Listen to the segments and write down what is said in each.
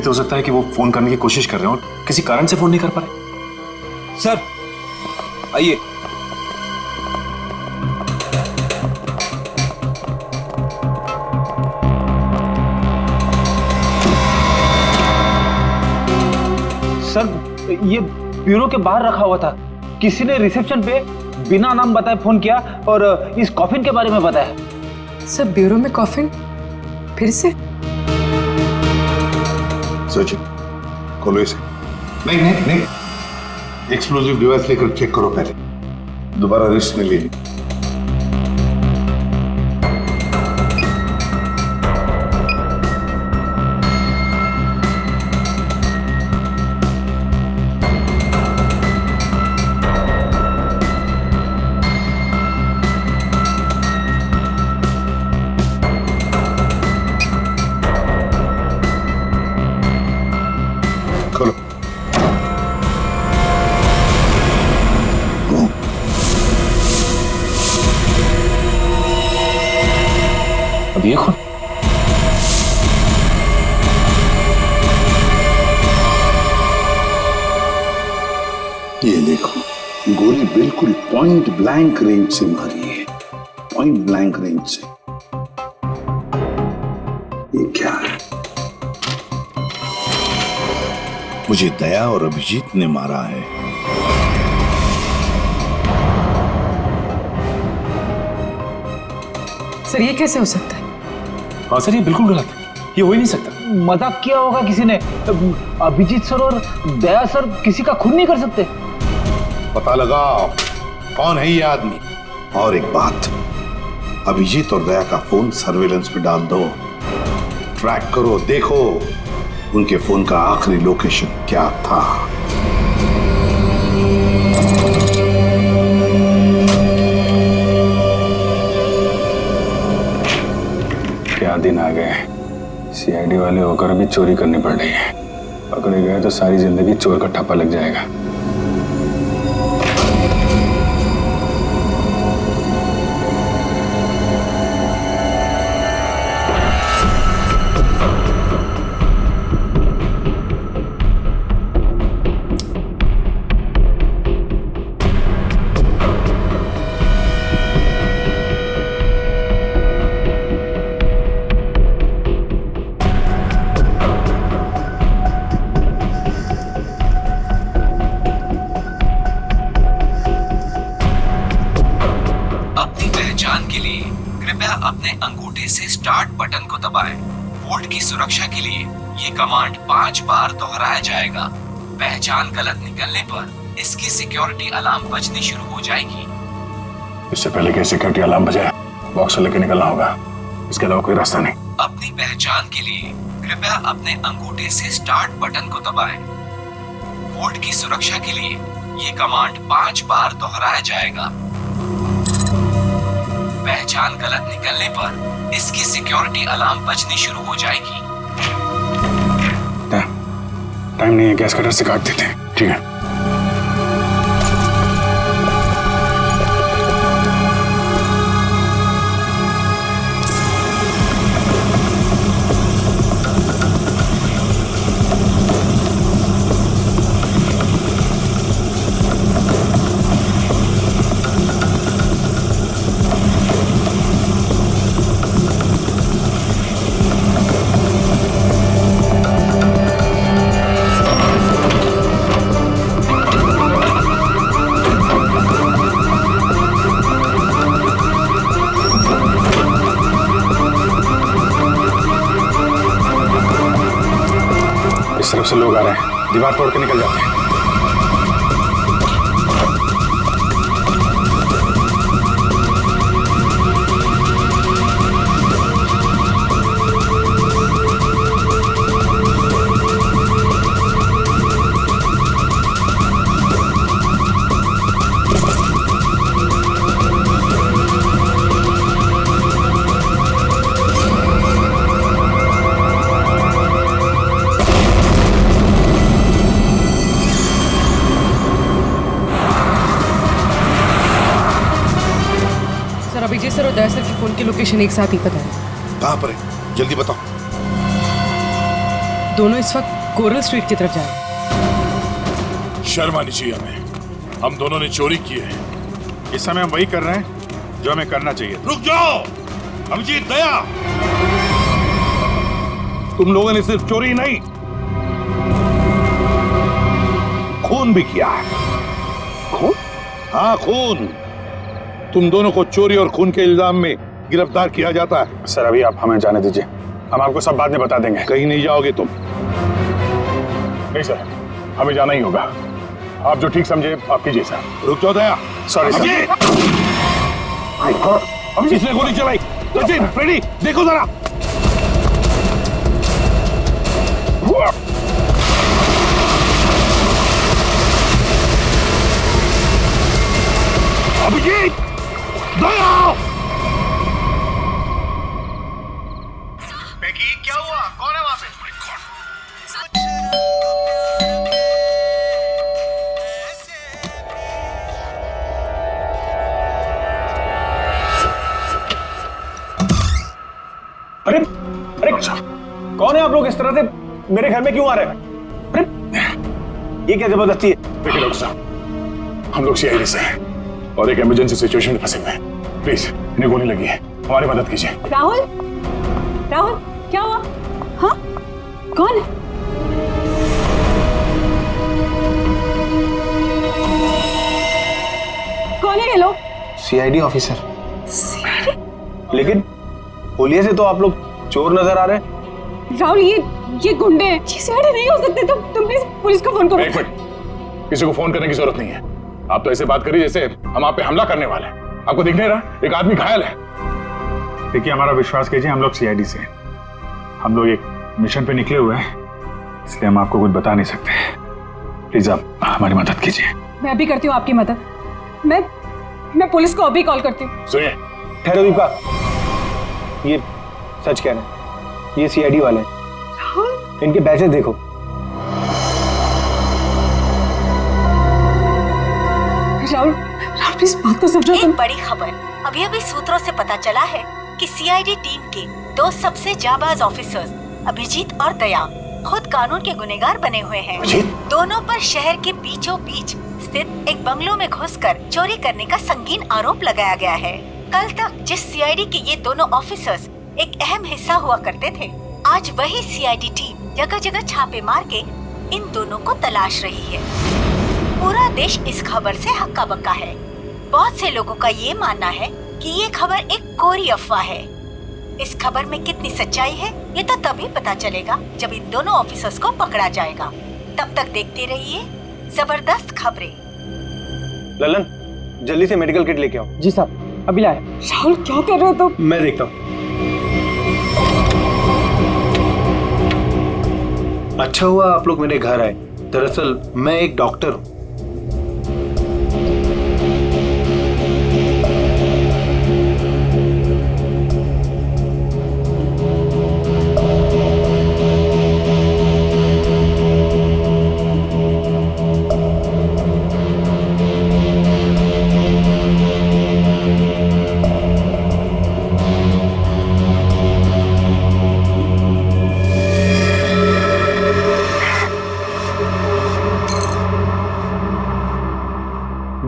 तो हो सकता है कि वो फोन करने की कोशिश कर रहे हो और किसी कारण से फोन नहीं कर पा रहे। सर आइए। सर ये ब्यूरो के बाहर रखा हुआ था, किसी ने रिसेप्शन पे बिना नाम बताए फोन किया और इस कॉफिन के बारे में बताया। सर ब्यूरो में कॉफिन फिर से? सोचिए, खोलो इसे। नहीं नहीं नहीं, एक्सप्लोजिव डिवाइस लेकर चेक करो पहले, दोबारा रिस्क नहीं लेनी। खोलो। अब ये खुद ये देखो, गोली बिल्कुल पॉइंट ब्लैंक रेंज से मारी है, पॉइंट ब्लैंक रेंज से। ये क्या है? मुझे दया और अभिजीत ने मारा है। सर ये कैसे हो सकता है? हाँ सर, ये बिल्कुल गलत है, ये हो ही नहीं सकता। मजाक किया होगा किसी ने। अभिजीत सर और दया सर किसी का खून नहीं कर सकते। पता लगाओ कौन है ये आदमी। और एक बात, अभिजीत और दया का फोन सर्वेलेंस पे डाल दो, ट्रैक करो, देखो उनके फोन का आखिरी लोकेशन क्या था। क्या दिन आ गए, सीआईडी वाले होकर भी चोरी करनी पड़ रही है। पकड़े गए तो सारी जिंदगी चोर का ठप्पा लग जाएगा। कृपया अपने अंगूठे से स्टार्ट बटन को दबाएं। वोल्ट की सुरक्षा के लिए ये कमांड 5 बार दोहराया जाएगा। पहचान गलत निकलने पर इसकी सिक्योरिटी अलार्म बजनी शुरू हो जाएगी। इससे पहले कि सिक्योरिटी अलार्म बजे, बॉक्स लेकर निकलना होगा, इसके अलावा कोई रास्ता नहीं। अपनी पहचान के लिए कृपया अपने अंगूठे से स्टार्ट बटन को दबाएं। वोल्ट की सुरक्षा के लिए ये कमांड 5 बार दोहराया जाएगा। पहचान गलत निकलने पर इसकी सिक्योरिटी अलार्म बजनी शुरू हो जाएगी। टाइम नहीं है, गैस कटर से काट देते हैं। ठीक है। इस तरफ से लोग आ रहे हैं, दीवार तोड़ के निकल जाते हैं। अभिजीत सर और दया सर की फोन की लोकेशन एक साथ ही पता है। कहां पर है, जल्दी बताओ। दोनों इस वक्त कोरल स्ट्रीट की तरफ जा रहे हैं। शर्म आनी चाहिए हमें। हम दोनों ने चोरी की है। इस समय हम वही कर रहे हैं जो हमें करना चाहिए। रुक जाओ अभिजीत, दया, तुम लोगों ने सिर्फ चोरी नहीं, खून भी किया है। खून? हाँ, खून। तुम दोनों को चोरी और खून के इल्जाम में गिरफ्तार किया जाता है। सर अभी आप हमें जाने दीजिए, हम आपको सब बाद में बता देंगे। कहीं नहीं जाओगे तुम। नहीं सर, हमें जाना ही होगा। आप जो ठीक समझे आप कीजिए सर। रुक जाओ दया। Sorry sir. अभिजीत, इसने गोली चलाई। सचिन, फ्रेडी, देखो जरा। अभिजीत, दया। क्या हुआ? कौन है वहां पे? अरे अरे कौन है आप लोग? इस तरह से मेरे घर में क्यों आ रहे हैं? अरे ये क्या जबरदस्ती है? देखिए डॉक्टर साहब, हम लोग सीआईडी से हैं और एक इमरजेंसी सिचुएशन में फंसे हुए हैं। प्लीज इन्हें गोली लगी है, हमारी मदद कीजिए। राहुल, राहुल क्या हुआ? हाँ, कौन है? कौन है ये लोग? CID officer. सीआईडी? लेकिन होलिये से तो आप लोग चोर नजर आ रहे हैं। राहुल, ये गुंडे हैं। ये सीआईडी नहीं हो सकते। तुम प्लीज पुलिस को फोन करो। एक मिनट, किसी को फोन करने की जरूरत नहीं है। आप तो ऐसे बात करिए जैसे हम आप पे हमला करने वाले हैं। आपको दिख नहीं रहा एक आदमी घायल है? देखिए हमारा विश्वास कीजिए, हम लोग सीआईडी से हैं। हम लोग एक मिशन पे निकले हुए हैं, इसलिए हम आपको कुछ बता नहीं सकते। प्लीज आप हमारी मदद कीजिए। मैं अभी करती हूँ आपकी मदद। मैं पुलिस को अभी कॉल करती हूँ। सुनिए, ठहरो दीपा, ये सच कह रहे हैं। ये सीआईडी वाले हैं। राहुल, इनके बैचेस देखो। राहुल प्लीज बात तो समझो तुम। एक बड़ी खबर अभी अभी सूत्रों से पता चला है कि सीआईडी टीम के दो सबसे जाबाज ऑफिसर्स अभिजीत और दया खुद कानून के गुनहगार बने हुए हैं। दोनों पर शहर के बीचों बीच स्थित एक बंगलों में घुसकर चोरी करने का संगीन आरोप लगाया गया है। कल तक जिस सीआईडी के ये दोनों ऑफिसर्स एक अहम हिस्सा हुआ करते थे, आज वही सीआईडी टीम जगह जगह छापे मार के इन दोनों को तलाश रही है। पूरा देश इस खबर से हक्का बक्का है। बहुत से लोगों का ये मानना है कि ये खबर एक कोरी अफवाह है। इस खबर में कितनी सच्चाई है ये तो तभी पता चलेगा जब इन दोनों ऑफिसर्स को पकड़ा जाएगा। तब तक देखते रहिए जबरदस्त खबरें। ललन, जल्दी से मेडिकल किट लेके आओ। जी साहब, अभी लाए। राहुल क्या कर रहे हो तुम? मैं देखता हूँ। अच्छा हुआ आप लोग मेरे घर आए। दरअसल मैं एक डॉक्टर हूँ।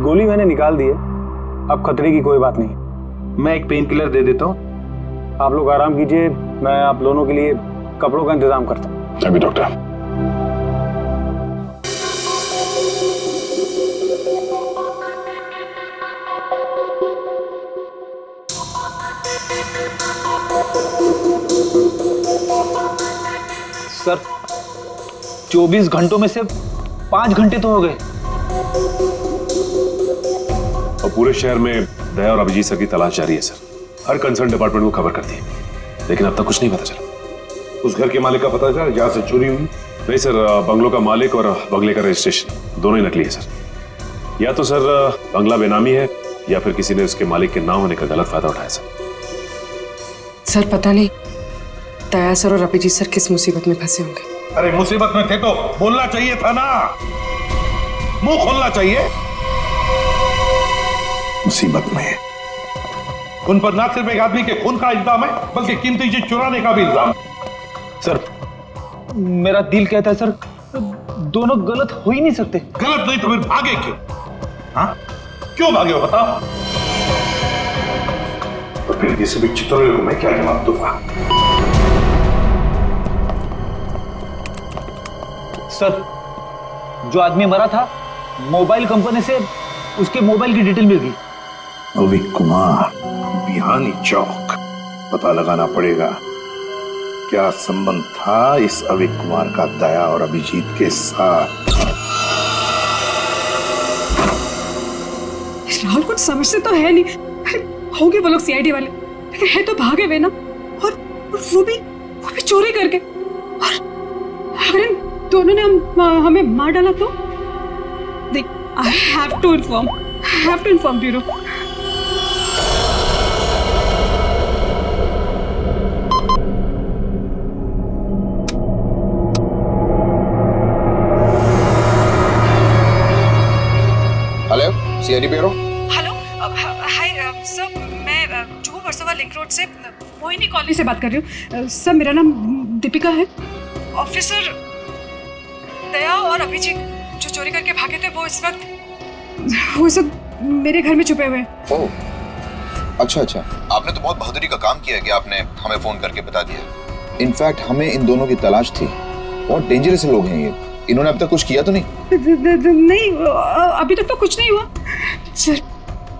गोली मैंने निकाल दी है, अब खतरे की कोई बात नहीं। मैं एक पेन किलर दे देता हूँ, आप लोग आराम कीजिए। मैं आप दोनों के लिए कपड़ों का इंतजाम करता हूँ। अभी डॉक्टर। सर 24 घंटों में से 5 घंटे तो हो गए। और पूरे शहर में दया और अभिजीत सर की तलाश जारी है सर। हर कंसर्न डिपार्टमेंट को खबर कर दी, लेकिन अब तक कुछ नहीं पता चला। उस घर के मालिक का पता चला जहाँ से चोरी हुई? नहीं सर, बंगलों का मालिक और बंगले का रजिस्ट्रेशन दोनों ही नकली है सर। या तो सर बंगला बेनामी है या फिर किसी ने उसके मालिक के ना होने का गलत फायदा उठाया सर पता नहीं दया सर और अभिजीत सर किस मुसीबत में फंसे होंगे। अरे मुसीबत में थे तो बोलना चाहिए था ना, मुंह खोलना चाहिए। मुसीबत में उन पर ना सिर्फ एक आदमी के खून का इल्जाम है बल्कि कीमती चीज चुराने का भी इल्जाम है। सर मेरा दिल कहता है सर, दोनों गलत हो ही नहीं सकते। गलत नहीं तो फिर भागे क्यों? हाँ, क्यों भागे हो बताओ? तो फिर किसी भी चित्रोले को मैं क्या जवाब दूंगा? सर, जो आदमी मरा था, मोबाइल कंपनी से उसके मोबाइल की डिटेल मिल गई। अविक कुमार, बिहानी चौक। पता लगाना पड़ेगा क्या संबंध था इस अविक कुमार का दया और अभिजीत के साथ। राहुल कुछ समझते तो है नहीं, होंगे वो लोग सीआईडी वाले, लेकिन है तो भागे हुए ना, और वो भी चोरी करके। और अगर इन दोनों ने हमें मार डाला तो देख, I have to inform bureau. Hello, CID bureau. Hello, hi sir, मैं जुहू वर्सोवा लिंक रोड से मोहिनी कॉलोनी से बात कर रही हूँ। सर, मेरा नाम दीपिका है। ऑफिसर दया और अभिजीत जो चोरी करके भागे थे, वो इस वक्त मेरे घर में छुपे हुए हैं। ओह, अच्छा, आपने तो बहुत बहादुरी का काम किया कि आपने हमें फोन करके बता दिया। इनफैक्ट हमें इन दोनों की तलाश थी। बहुत डेंजरस लोग हैं ये। इन्होंने अब तक कुछ किया तो नहीं? नहीं, अभी तक तो कुछ नहीं हुआ। सर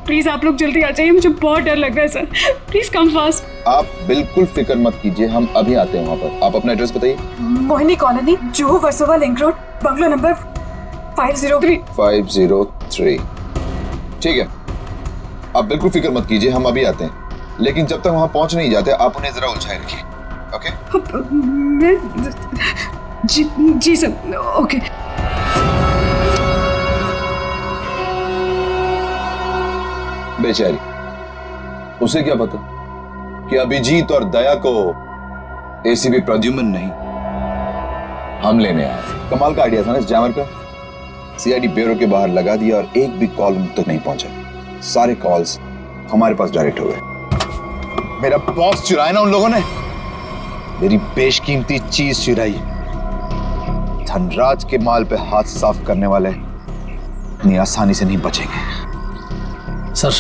प्लीज आप लोग जल्दी आ जाइए, मुझे बहुत डर लग रहा है सर। Please come fast. आप बिल्कुल फिक्र मत कीजिए, हम अभी आते हैं वहाँ पर। आप अपना एड्रेस बताइए। Mohini colony, Juhu Versova link road, bungalow number 503। 503, ठीक है। आप बिल्कुल फिक्र मत कीजिए, हम अभी आते हैं। लेकिन जब तक वहाँ पहुँच नहीं जाते, आप उन्हें जरा उलझाए रखिए, ओके? जी सर, ओके। बेचारी, उसे क्या पता कि अभिजीत और दया को एसीपी प्रद्युम्न नहीं, हम लेने आए। कमाल का आइडिया था ना इस जैमर का। सीआईडी ब्यूरो के बाहर लगा दिया और एक भी कॉल मुझ तक नहीं पहुंचा। सारे कॉल्स हमारे पास डायरेक्ट हो गए। मेरा बॉस चुराया ना उन लोगों ने, मेरी बेशकीमती चीज चुराई। धनराज के माल पे हाथ साफ करने वाले इतनी आसानी से नहीं बचेंगे। सर,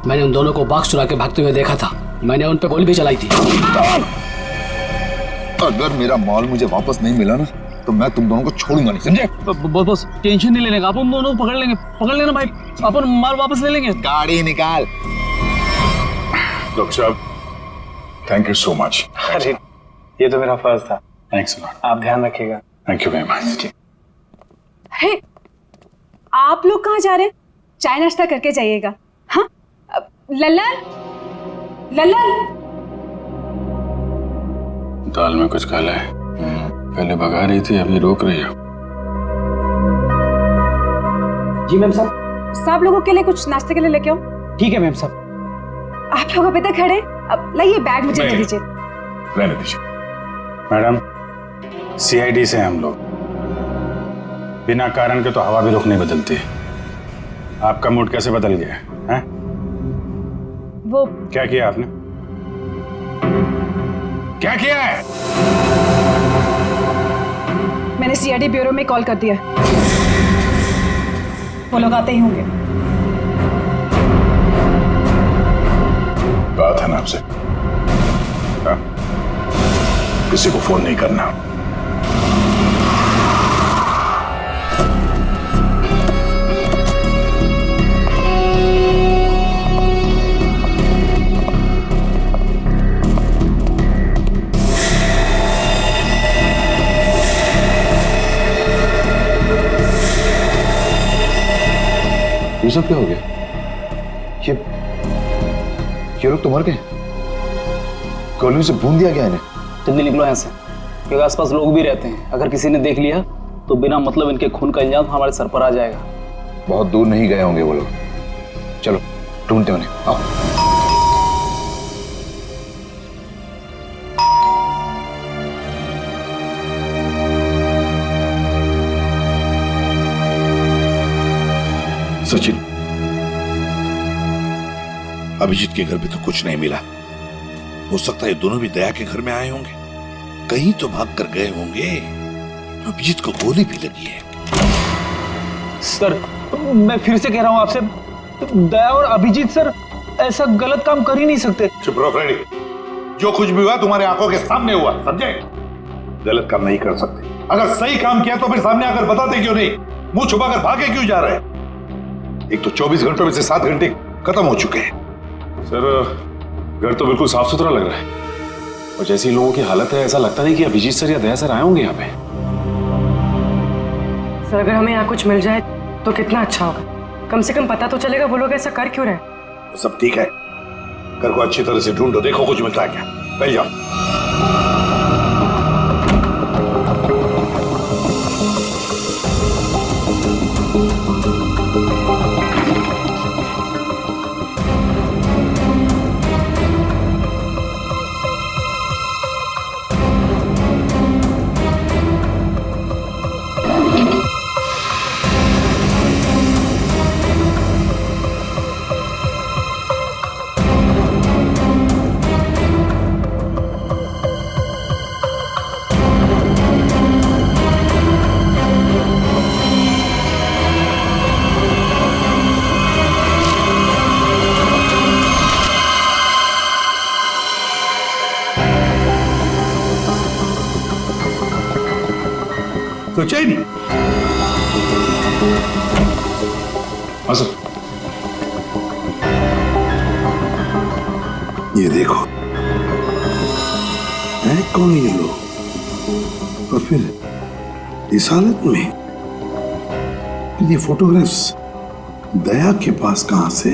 मैंने उन दोनों को बाक्स चुरा के भागते हुए देखा था। मैंने उन पे गोली भी चलाई थी। अगर मेरा माल मुझे वापस नहीं मिला ना, तो मैं तुम दोनों को छोड़ूंगा नहीं, समझे? बस टेंशन नहीं लेने का, अपन दोनों को पकड़ लेंगे। पकड़ लेना भाई, अपन माल वापस ले लेंगे। गाड़ी निकाल। डॉक्टर साहब, थैंक यू सो मच। अरे ये तो मेरा फर्ज था। Thanks lot. आप ध्यान रखिएगा। Thank you very much. अरे आप लोग कहाँ जा रहे हैं? चाय नाश्ता करके जाइएगा। हाँ, लल्लन, दाल में कुछ काला है। पहले भगा रही थी, अभी रोक रही है। जी मैम साहब। सब लोगों के लिए कुछ नाश्ते के लिए लेके आओ। ठीक है मैम साहब। आप लोग अभी तक खड़े, अब लाइए बैग मुझे दे दीजिए। रहने दीजिए। मैडम, सीआईडी से हम लोग बिना कारण के तो हवा भी रुख नहीं बदलती। आपका मूड कैसे बदल गया है? वो क्या किया आपने? क्या किया है? मैंने सीआईडी ब्यूरो में कॉल कर दिया। वो लोग आते ही होंगे। बात है ना आपसे, हाँ? किसी को फोन नहीं करना। ये सब क्या हो गया? ये लोग तो मर गए। गोलियों से भून दिया गया इन्हें। जल्दी निकलो यहाँ से, क्योंकि आसपास लोग भी रहते हैं। अगर किसी ने देख लिया तो बिना मतलब इनके खून का इल्जाम हमारे सर पर आ जाएगा। बहुत दूर नहीं गए होंगे वो लोग। चलो ढूंढते उन्हें, आओ। सचिन, अभिजीत के घर में तो कुछ नहीं मिला। हो सकता है ये दोनों भी दया के घर में आए होंगे। कहीं तो भाग कर गए होंगे। अभिजीत को गोली भी लगी है। सर मैं फिर से कह रहा हूं आपसे, दया और अभिजीत सर ऐसा गलत काम कर ही नहीं सकते। चुप रहो फ्रेडी, जो कुछ भी हुआ तुम्हारे आंखों के सामने हुआ, समझे? गलत काम नहीं कर सकते। अगर सही काम किया तो फिर सामने आकर बताते क्यों नहीं? मुंह छुपाकर भागे क्यों जा रहे हैं? एक तो 24 घंटों में से 7 घंटे खत्म हो चुके हैं। सर घर तो बिल्कुल साफ सुथरा लग रहा है, और जैसी लोगों की हालत है ऐसा लगता नहीं कि अभिजीत सर या दया सर आए होंगे यहाँ पे। सर अगर हमें यहाँ कुछ मिल जाए तो कितना अच्छा होगा। कम से कम पता तो चलेगा वो लोग ऐसा कर क्यों रहे। सब ठीक है, घर को अच्छी तरह से ढूंढो, देखो कुछ मिलता है क्या। पहले जाओ। सोचा ही नहीं। हाँ सर। ये देखो, है कौन ये लोग, और फिर इस हालत में? ये फोटोग्राफ्स दया के पास कहां से?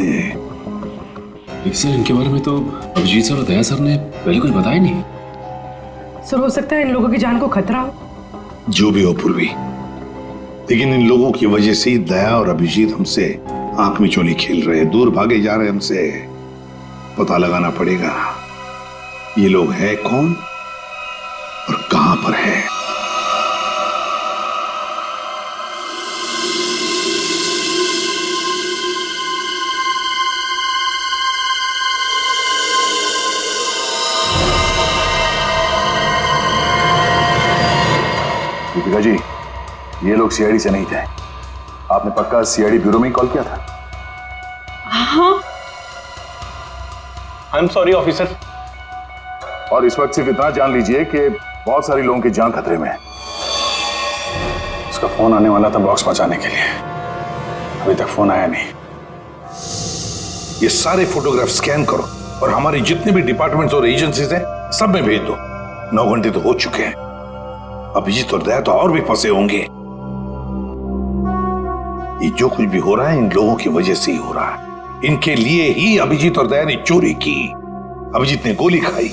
सर इनके बारे में तो अभिजीत सर और दया सर ने पहले कुछ बताया नहीं। सर हो सकता है इन लोगों की जान को खतरा हो। जो भी हो पूर्वी, लेकिन इन लोगों की वजह से ही दया और अभिजीत हमसे आंख में चोली खेल रहे हैं, दूर भागे जा रहे हैं हमसे। पता लगाना पड़ेगा ये लोग हैं कौन और कहां पर है। दीपिका जी, ये लोग सीआईडी से नहीं थे। आपने पक्का सीआईडी ब्यूरो में ही कॉल किया था? हाँ। I am sorry officer. और इस वक्त सिर्फ इतना जान लीजिए कि बहुत सारे लोगों की जान खतरे में है। उसका फोन आने वाला था बॉक्स पहुंचाने के लिए, अभी तक फोन आया नहीं। ये सारे फोटोग्राफ स्कैन करो और हमारे जितने भी डिपार्टमेंट्स और एजेंसीज हैं सब में भेज दो। 9 घंटे तो हो चुके हैं, अभिजीत और दया तो और भी फंसे होंगे। ये जो कुछ भी हो रहा है इन लोगों की वजह से ही हो रहा है। इनके लिए ही अभिजीत और दया ने चोरी की, अभिजीत ने गोली खाई।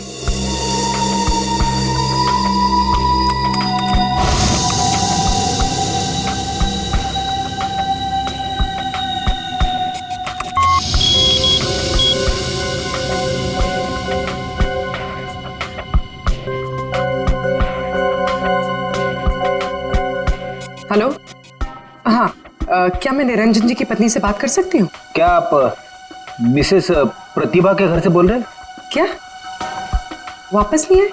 हेलो, हाँ क्या मैं निरंजन जी की पत्नी से बात कर सकती हूँ? क्या आप मिसेस प्रतिभा के घर से बोल रहे हैं? क्या वापस नहीं आए?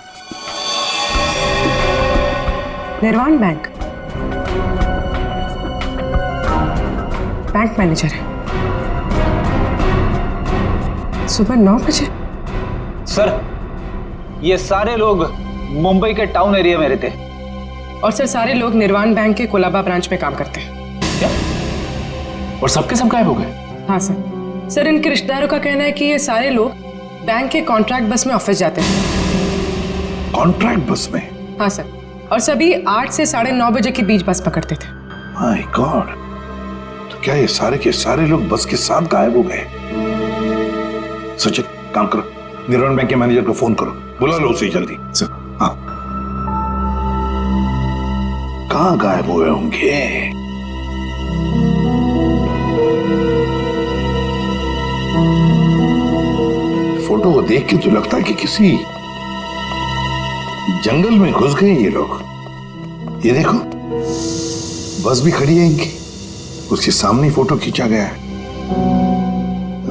निर्वाण बैंक मैनेजर है, सुबह 9 बजे। सर ये सारे लोग मुंबई के टाउन एरिया में रहते हैं। और सर सारे लोग निर्वाण बैंक के कोलाबा ब्रांच में काम करते हैं। क्या? और सबके सब गायब हो गए? हाँ सर। सर इनके रिश्तेदारों का कहना है कि ये सारे लोग बैंक के कॉन्ट्रैक्ट बस में ऑफिस जाते हैं। कॉन्ट्रैक्ट बस में? हाँ सर, और सभी 8 से 9:30 बजे के बीच बस पकड़ते थे। माय गॉड, तो क्या ये सारे के सारे लोग बस के साथ गायब हो गए? सचिन काम करो, निर्वाण बैंक के मैनेजर को फोन करो, बुला लो उसे जल्दी। सर हाँ, कहां गायब हुए होंगे? फोटो को देख के तो लगता है कि किसी जंगल में घुस गए ये लोग। ये देखो बस भी खड़ी है इनकी, उसके सामने फोटो खींचा गया है।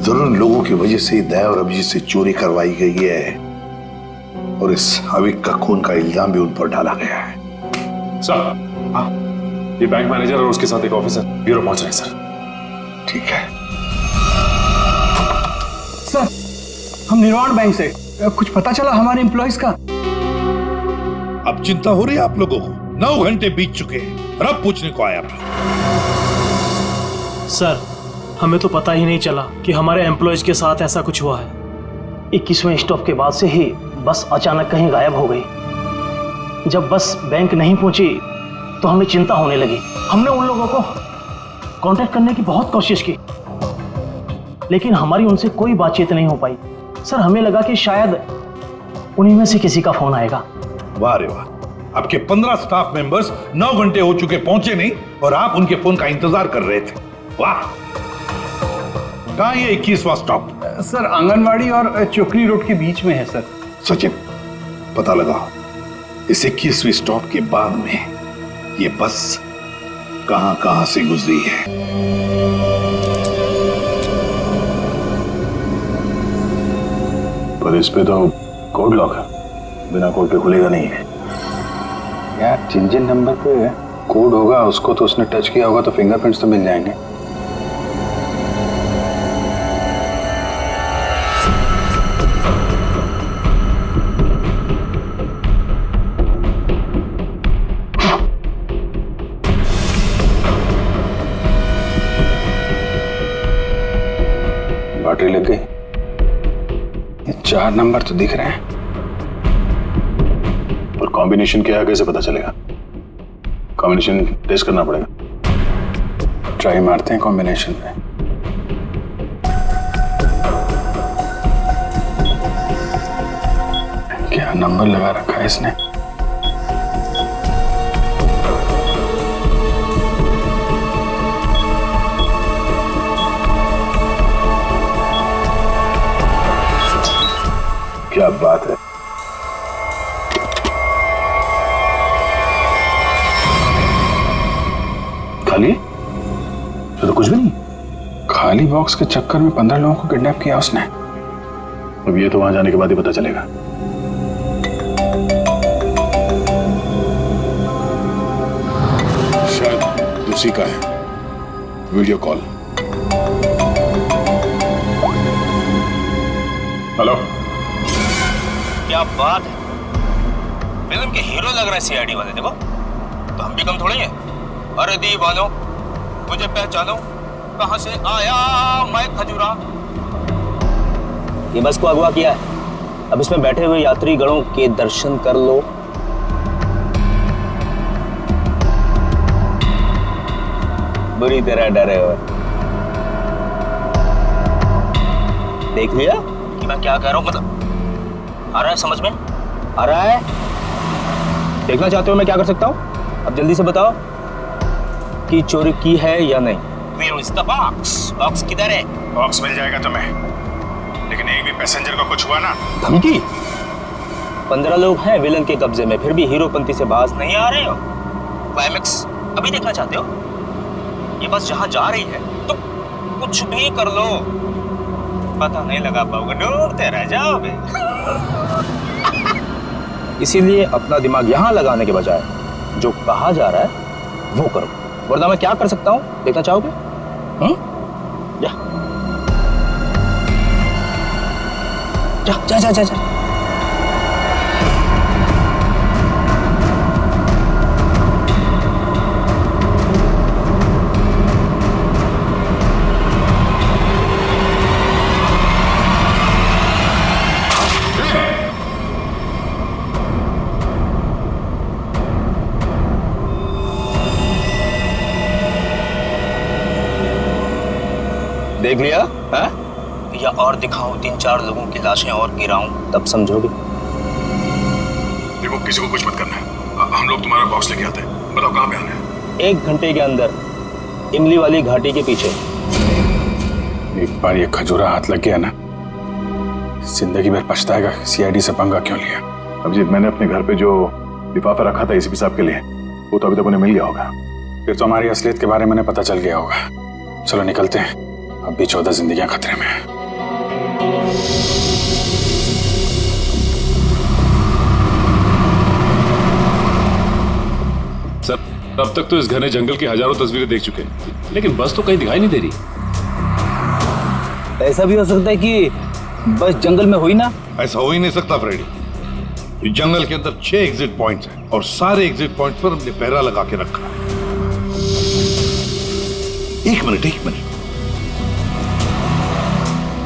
जरूर लोगों की वजह से दया और अभिजीत से चोरी करवाई गई है। और इस अविक का खून का इल्जाम भी उन पर डाला गया है। सर, ये बैंक मैनेजर और उसके साथ एक ऑफिसर ब्यूरो पहुंच रहे हैं सर। ठीक है सर, हम निर्वाण बैंक से, कुछ पता चला हमारे एम्प्लॉइज का? अब चिंता हो रही है आप लोगों को? 9 घंटे बीत चुके हैं और अब पूछने को आया आप लोग। सर, हमें तो पता ही नहीं चला कि हमारे एम्प्लॉयज के साथ ऐसा कुछ हुआ है। 21वें स्टॉप के बाद से ही बस अचानक कहीं गायब हो गई। जब बस बैंक नहीं पहुंची तो हमें चिंता होने लगी। हमने उन लोगों को कांटेक्ट करने की बहुत कोशिश की, लेकिन हमारी उनसे कोई बातचीत नहीं हो पाई। सर, हमें लगा कि शायद उन्हीं में से किसी का फोन आएगा। वाह रे वाह, आपके 15 स्टाफ मेंबर्स 9 घंटे हो चुके पहुंचे नहीं और आप उनके फोन का इंतजार कर रहे थे। वाह। कहां ये 21वां स्टॉप? सर, आंगनवाड़ी और चोकरी रोड के बीच में है सर। सचिन, पता लगाओ इस 21वीं स्टॉप के बाद में ये बस कहां कहां से गुजरी है। पर इस पे तो कोड लॉक है, बिना कोड के खुलेगा नहीं है यार। जिन नंबर पे कोड होगा उसको तो उसने टच किया होगा तो फिंगरप्रिंट्स तो मिल जाएंगे। बैटरी लग गई। ये 4 नंबर तो दिख रहे हैं, और कॉम्बिनेशन क्या है कैसे पता चलेगा? कॉम्बिनेशन टेस्ट करना पड़ेगा। ट्राई मारते हैं कॉम्बिनेशन पे। क्या नंबर लगा रखा है इसने? क्या बात है। खाली तो कुछ भी नहीं। खाली बॉक्स के चक्कर में 15 लोगों को किडनैप किया उसने। अब ये तो वहां जाने के बाद ही पता चलेगा। शायद उसी का है वीडियो कॉल। हेलो, क्या बात है, फिल्म के हीरो लग रहा है सीआईडी वाले। देखो तो हम भी कम थोड़ी हैं। अरे दीवानो, मुझे पहचानो, कहां से आया मैं खजूरा। ये बस को अगवा किया है, अब इसमें बैठे हुए यात्री गणों के दर्शन कर लो। बुरी तरह डरे हुए। देख लिया कि मैं क्या कह रहा हूं? मतलब आ रहा है समझ में? आ रहा है? देखना चाहते हो मैं क्या कर सकता हूं? अब जल्दी से बताओ कि चोरी की है या नहीं। Where is the box? Box किधर है? बॉक्स मिल जाएगा तुम्हें, लेकिन एक भी पैसेंजर को कुछ हुआ ना। धमकी? 15 लोग हैं विलन के कब्जे में, फिर भी हीरोपंती से बाज नहीं आ रहे हो। क्लाइमेक्स अभी देखना चाहते हो? ये बस जहां जा रही है तो कुछ भी कर लो, पता नहीं लगा पाओगे, ढूंढते रह जाओगे। इसीलिए अपना दिमाग यहां लगाने के बजाय जो कहा जा रहा है वो करो, वरना मैं क्या कर सकता हूं देखना चाहोगे? जा जा जा जा जा। देख लिया है? या और दिखाऊं 3-4 लोगों की लाशें और गिराऊं, तब समझोगे। देखो किसी को कुछ मत करना है, हम लोग तुम्हारा बॉक्स लेके आते हैं। बताओ कहां पे आना है? 1 घंटे के अंदर इमली वाली घाटी के पीछे। एक बार ये खजूरा हाथ लग गया ना, जिंदगी भर पछताएगा सीआईडी से पंगा क्यों लिया। अभिजीत, मैंने अपने घर पे जो लिफाफा रखा था एसीपी साहब के लिए, वो तो अभी तक उन्हें मिल गया होगा। फिर तो हमारी असलियत के बारे में पता चल गया होगा। चलो निकलते हैं, अब भी 14 जिंदगियां खतरे में हैं। सर अब तक तो इस घने जंगल की हजारों तस्वीरें देख चुके हैं, लेकिन बस तो कहीं दिखाई नहीं दे रही। ऐसा भी हो सकता है कि बस जंगल में हुई ना। ऐसा हो ही नहीं सकता फ्रेडी। इस जंगल के अंदर 6 एग्जिट पॉइंट्स हैं और सारे एग्जिट पॉइंट्स पर हमने पहरा लगा के रखा है। एक मिनट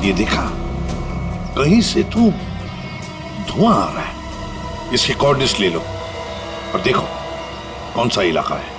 ये देखा, कहीं से तो धुआं आ रहा है। इसके कोऑर्डिनेट्स ले लो और देखो कौन सा इलाका है।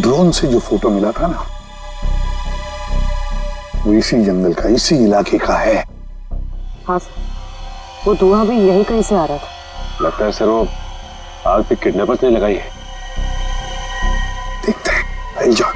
ड्रोन से जो फोटो मिला था ना, वो इसी जंगल का, इसी इलाके का है। हाँ वो धुआं भी यही कहीं से आ रहा था। लगता है सर वो आग पे किडनैपर्स ने लगाई है। देखते हैं, आई जाओ।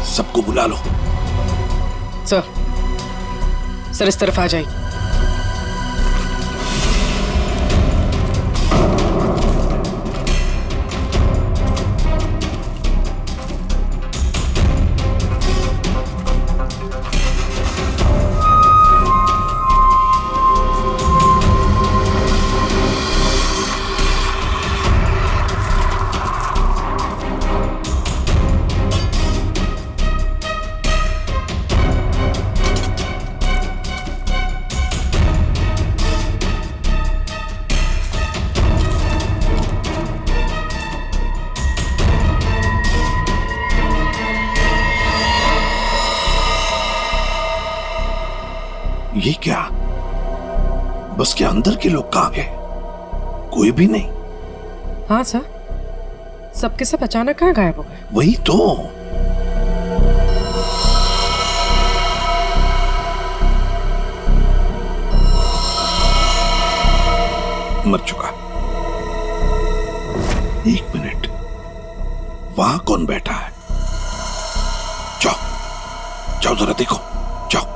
सबको बुला लो। सर इस तरफ आ जाइए। ये क्या? बस के अंदर के लोग कहां गए? कोई भी नहीं। हाँ सर, सबके सब अचानक कहाँ गायब हो गए? वही तो। मर चुका। एक मिनट, वहां कौन बैठा है? जाओ जाओ जरा देखो, जाओ।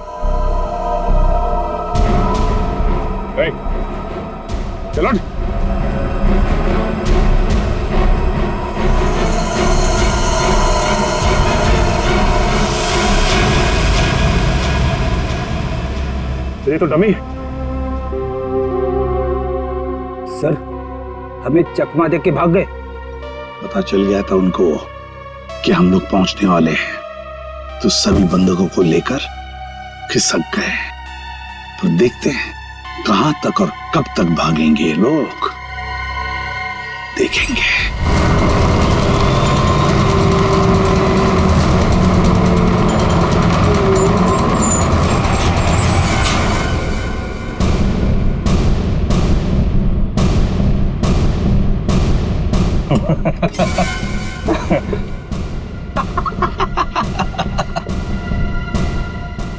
चलो ये तो डमी। सर हमें चकमा देख के भाग गए। पता चल गया था उनको कि हम लोग पहुंचने वाले हैं, तो सभी बंदूकों को लेकर खिसक गए। पर देखते हैं कहां तक और कब तक भागेंगे ये लोग, देखेंगे।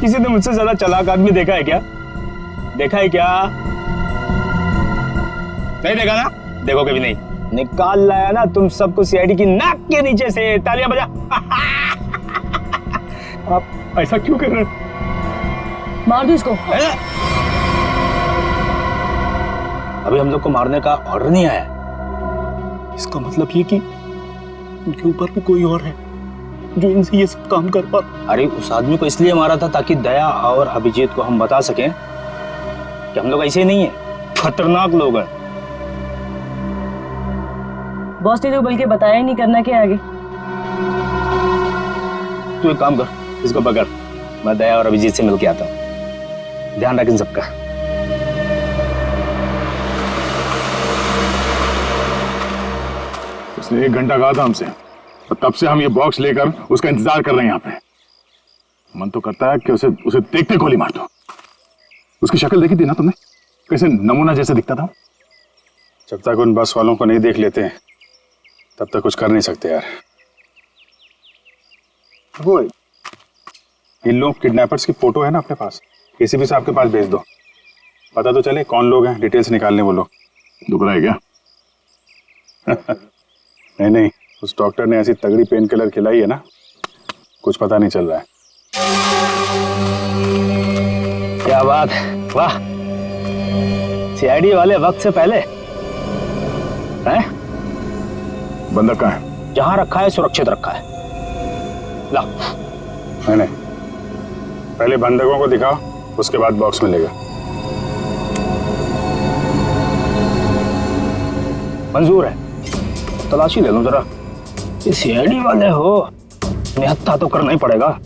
किसी ने मुझसे ज्यादा चालाक आदमी देखा है क्या? देखा है क्या? नहीं देखा ना? देखो कभी नहीं। निकाल लाया ना तुम सबको सीआईडी की नाक के नीचे से। तालियां बजा। आप ऐसा क्यों कर रहे हो? मार दो इसको। अभी हम लोग को मारने का ऑर्डर नहीं आया। इसका मतलब ये कि उनके ऊपर भी कोई और है जो इनसे ये सब काम कर पा। अरे उस आदमी को इसलिए मारा था ताकि दया और अभिजीत को हम बता सकें कि हम लोग ऐसे नहीं है, खतरनाक लोग हैं। बॉस ने तो बल्कि बताया ही नहीं करना क्या आगे। तू एक काम कर, इसको पकड़, मैं दया और अभिजीत से मिलके आता हूँ। ध्यान रख इन सबका। उसने 1 घंटा कहा था हमसे, तब तब से हम ये बॉक्स लेकर उसका इंतजार कर रहे हैं यहाँ पे। मन तो करता है कि उसे उसे देखते गोली मार दो। उसकी शक्ल देखी थी ना तुमने, कैसे नमूना जैसे दिखता था। जब तक उन बस वालों को नहीं देख लेते हैं तब तक कुछ कर नहीं सकते यार। वो इन लोग किडनैपर्स की फोटो है ना अपने पास, एसीपी साहब के पास भेज दो, पता तो चले कौन लोग हैं, डिटेल्स निकालने वो लोग। दुख रहा है क्या? नहीं नहीं, उस डॉक्टर ने ऐसी तगड़ी पेन किलर खिलाई है ना, कुछ पता नहीं चल रहा है। क्या बात, वाह। सीआईडी वाले वक्त से पहले हैं? बंदक कहाँ है? जहां रखा है सुरक्षित रखा है। ला। नहीं, पहले बंदकों को दिखाओ, उसके बाद बॉक्स मिलेगा। मंजूर है, तलाशी ले लो जरा। ये सीआईडी वाले हो, निहत्था तो करना ही पड़ेगा।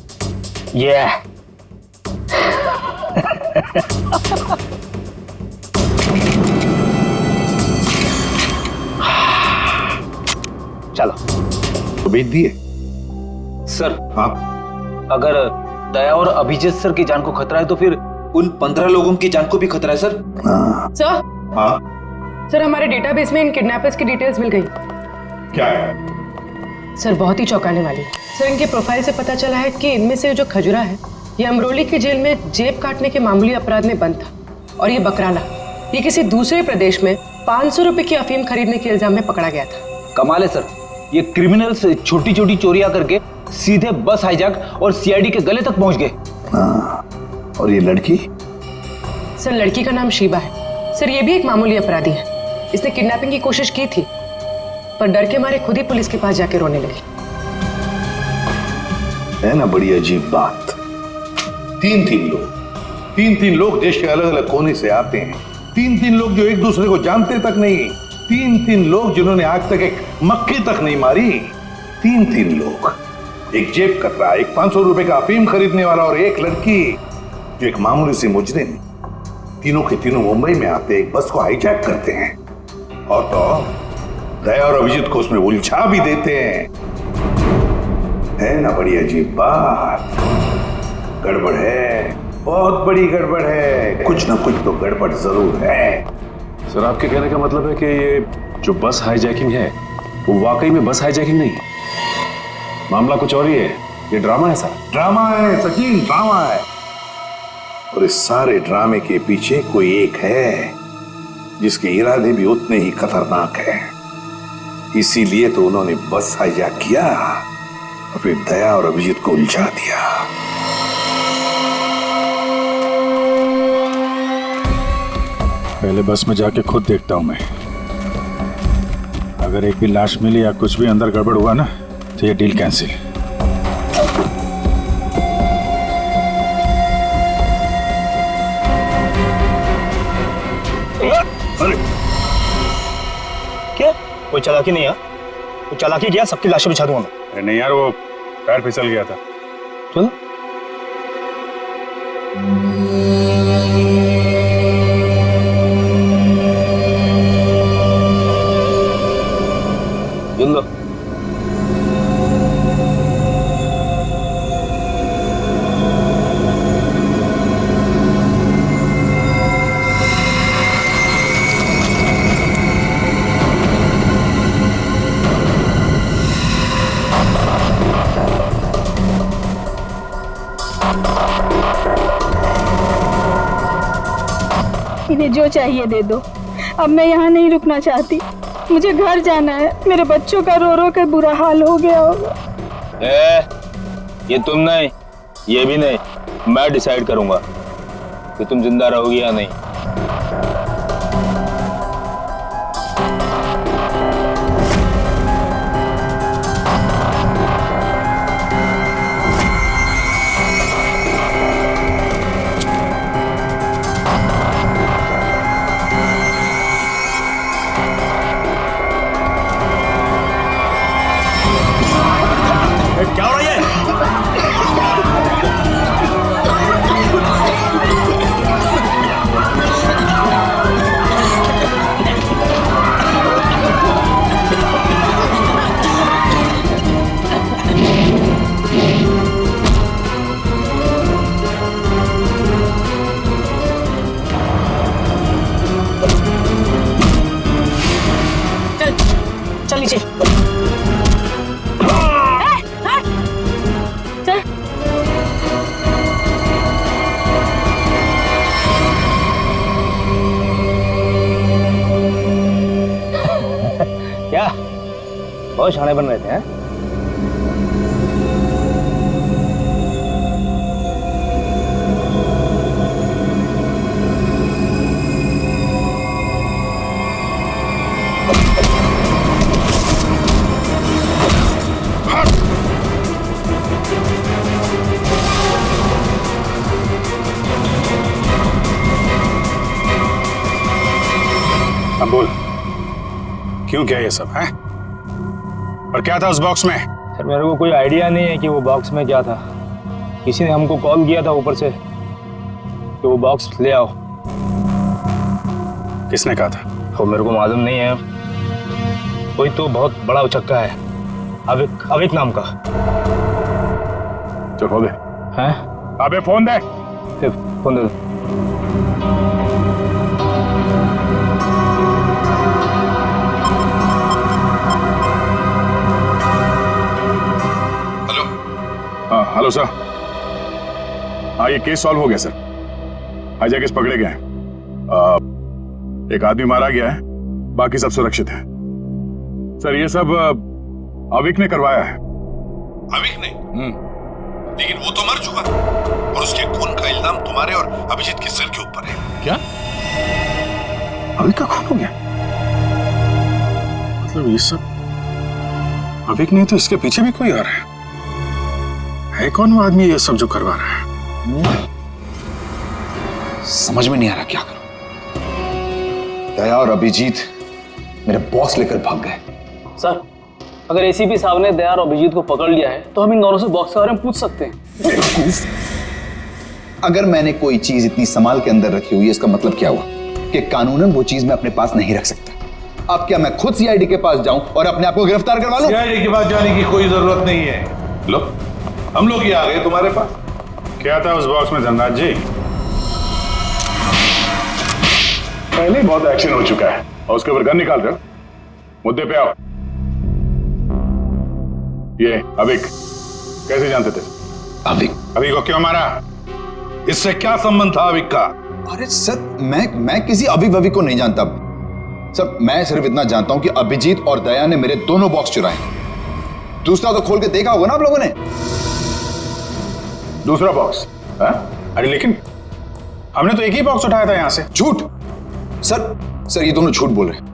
ये चलो तो भेज दिए सर। हाँ, अगर दया और अभिजीत सर की जान को खतरा है तो फिर उन 15 लोगों की जान को भी खतरा है सर। सर, हाँ, सर हमारे डेटाबेस में इन किडनैपर्स की डिटेल्स मिल गई। क्या है? सर बहुत ही चौंकाने वाली। सर इनके प्रोफाइल से पता चला है कि इनमें से जो खजुरा है ये अमरोली की जेल में जेब काटने के मामूली अपराध में बंद था, और ये बकराला ये किसी दूसरे प्रदेश में 500 रुपए की अफीम खरीदने के इल्जाम में पकड़ा गया था। कमाल है सर, ये क्रिमिनल्स छोटी छोटी चोरियां करके सीधे बस हाईजैक और सीआईडी के गले तक पहुंच गए। और ये लड़की? सर लड़की का नाम शीबा है। सर ये भी एक मामूली अपराधी है। इसने किडनैपिंग की कोशिश की थी, पर डर के मारे खुद ही पुलिस के पास जाके रोने लगी। है ना बड़ी अजीब बात। तीन लोग देश के अलग अलग कोने से आते हैं। तीन लोग जो एक दूसरे को जानते तक नहीं। तीन लोग जिन्होंने आज तक एक मक्खी तक नहीं मारी। तीन लोग, एक जेब कतरा, एक 500 रुपए का अफीम खरीदने वाला और एक लड़की जो एक मामूली सी मुजरिम। तीनों के तीनों मुंबई में आते एक बस को हाईजैक करते हैं, और तो दया और अभिजीत को उसमें उलझा भी देते हैं। है ना बड़ी अजीब बात। गड़बड़ है, बहुत बड़ी गड़बड़ है। कुछ ना कुछ तो गड़बड़ जरूर है। सर आपके कहने का मतलब है कि ये जो बस हाईजैकिंग है वो वाकई में बस हाईजैकिंग नहीं है, मामला कुछ और ही है, ये ड्रामा है सर। ड्रामा है सचिन, ड्रामा है। और इस सारे ड्रामे के पीछे कोई एक है जिसके इरादे भी उतने ही खतरनाक हैं। इसीलिए तो उन्होंने बस हाईजैक किया और फिर दया और अभिजीत को उलझा दिया। पहले बस में जाके खुद देखता हूं मैं। अगर एक भी लाश मिली या कुछ भी अंदर गड़बड़ हुआ ना तो ये डील कैंसिल। अरे क्या, कोई चालाकी नहीं है? कोई चालाकी किया, सबकी लाशें बिछा दूंगा मैं। अरे नहीं यार, वो पैर फिसल गया था। चलो लो। इन्हें जो चाहिए दे दो। अब मैं यहाँ नहीं रुकना चाहती, मुझे घर जाना है। मेरे बच्चों का रो रो कर बुरा हाल हो गया होगा। ये तुम नहीं, ये भी नहीं, मैं डिसाइड करूंगा कि तुम जिंदा रहोगी या नहीं। क्या हो रहा है? बहुत शाणे बन रहे थे हैं? अब बोल, क्यों किया ये सब है? और क्या था उस बॉक्स में? सर मेरे को कोई आइडिया नहीं है कि वो बॉक्स में क्या था। किसी ने हमको कॉल किया था ऊपर से कि वो बॉक्स ले आओ। किसने कहा था? वो मेरे को मालूम नहीं है, कोई तो बहुत बड़ा उचक्का है, अविक नाम का। चल फोन दे। हैं? अबे फोन दे। फोन दे। Hello sir. हाँ ये केस सॉल्व हो गया सर। हाईजैकर्स पकड़े गए हैं। एक आदमी मारा गया है, बाकी सब सुरक्षित है। सर ये सब अविक ने करवाया है। अविक ने? लेकिन वो तो मर चुका और उसके खून का इल्जाम तुम्हारे और अभिजीत के सिर के ऊपर है। क्या? अविक का खून हो गया? मतलब ये सब अविक नहीं तो इसके पीछे भी कोई और है कौन वो आदमी ये सब जो करवा रहा है? समझ में नहीं आ रहा क्या करूं। दया और अभिजीत मेरे बॉक्स लेकर भाग गए। सर अगर एसीपी साहब ने दया और अभिजीत को पकड़ लिया है तो हम इन दोनों से बॉक्स के बारे में पूछ सकते हैं। अगर मैंने कोई चीज इतनी संभाल के अंदर रखी हुई है, इसका मतलब क्या हुआ कि कानूनन वो चीज मैं अपने पास नहीं रख सकता। अब क्या मैं खुद सीआईडी के पास जाऊं और अपने आप को गिरफ्तार करवा लूं? सीआईडी के पास जाने की कोई जरूरत नहीं है। लो हम लोग ही आ गए तुम्हारे पास। क्या था उस बॉक्स में धनराज जी? पहले ही बहुत एक्शन हो चुका है और उसके ऊपर गन निकाल रहे हो। मुद्दे पे आओ। ये अविक कैसे जानते थे? अविक को क्यों मारा? इससे क्या संबंध था अविक का? अरे सर मैं किसी अविक वविक को नहीं जानता सर। मैं सिर्फ इतना जानता हूं कि अभिजीत और दया ने मेरे दोनों बॉक्स चुराए। दूसरा तो खोल के देखा होगा ना आप लोगों ने। दूसरा बॉक्स? अरे लेकिन हमने तो एक ही बॉक्स उठाया था यहां से। झूठ सर ये दोनों झूठ बोल रहे हैं।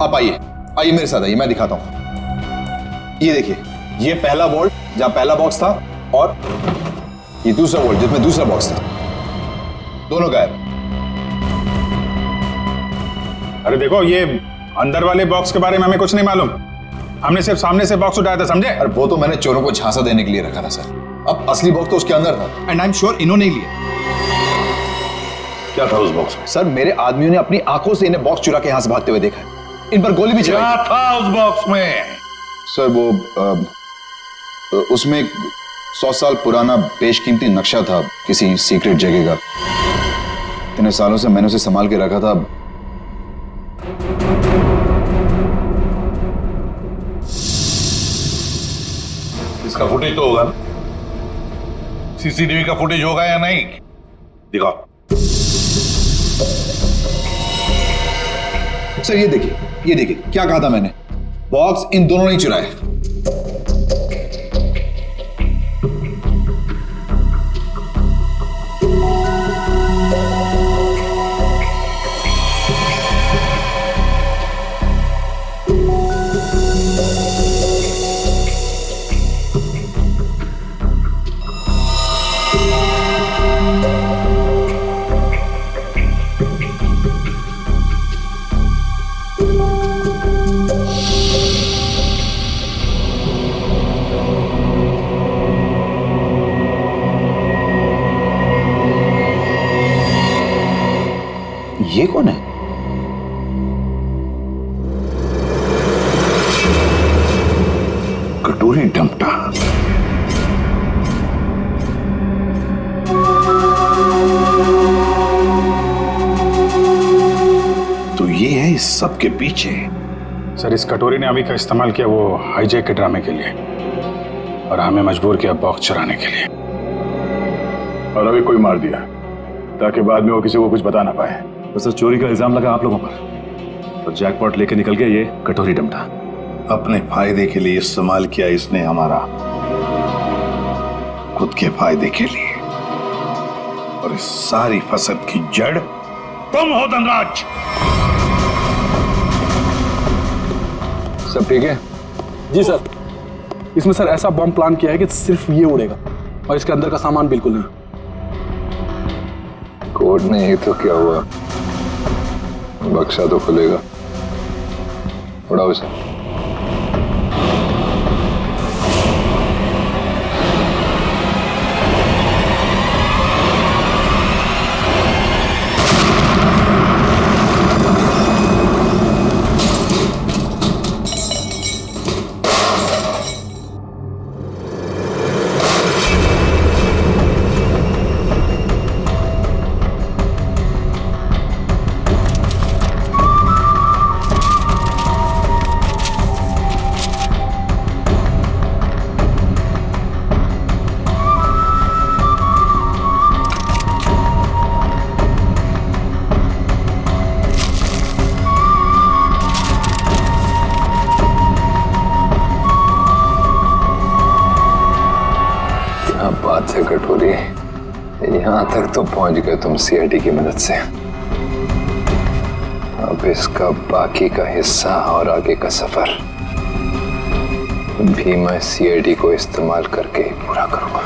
आप आइए मेरे साथ आइए, मैं दिखाता हूं। ये देखिए, ये पहला वॉल्ट जहां पहला बॉक्स था और ये दूसरा वॉल्ट जिसमें दूसरा बॉक्स था, दोनों गायब। अरे देखो, ये अंदर वाले बॉक्स के बारे में हमें कुछ नहीं मालूम। हमने सिर्फ सामने से बॉक्स उठाया था, समझे? और वो तो मैंने चोरों को झांसा देने के लिए रखा था सर। अब असली बॉक्स तो उसके अंदर था एंड आई एम श्योर इन्होंने ही लिया। क्या था उस बॉक्स में? सर मेरे आदमियों ने अपनी आंखों से इन्हें बॉक्स चुरा के यहां से भागते हुए देखा है। इन पर गोली भी चलाई। क्या था उस बॉक्स में? सर वो उसमें 100 साल पुराना बेशकीमती नक्शा था किसी सीक्रेट जगह का। इतने सालों से मैंने उसे संभाल के रखा था। इसका फुटेज तो होगा ना? सीसीटीवी का फुटेज होगा या नहीं? दिखाओ। सर ये देखिए क्या कहा था मैंने। बॉक्स इन दोनों ने चुराए। ये कौन है? कटोरी डमटा। तो ये है इस सब के पीछे। सर इस कटोरी ने अभी का इस्तेमाल किया वो हाईजैक के ड्रामे के लिए, और हमें मजबूर किया बॉक्स चुराने के लिए। और अभी कोई मार दिया ताकि बाद में वो किसी को कुछ बता ना पाए। तो सर चोरी का इल्जाम लगा आप लोगों पर, और जैकपॉट लेके निकल गया ये कटोरी डमटा। अपने फायदे के लिए इस्तेमाल किया इसने हमारा, खुद के फायदे के लिए। और इस सारी फसद की जड़ तुम हो धनराज। सब ठीक है? जी सर। इसमें सर ऐसा बम प्लान किया है कि सिर्फ ये उड़ेगा और इसके अंदर का सामान बिल्कुल नहीं। कोर्ट नहीं तो क्या हुआ, बक्सा तो खुलेगा। उड़ाओ इसे। बात है कटोरी, यहां तक तो पहुंच गए तुम सीआईडी की मदद से। अब इसका बाकी का हिस्सा और आगे का सफर भी मैं सीआईडी को इस्तेमाल करके ही पूरा करूंगा।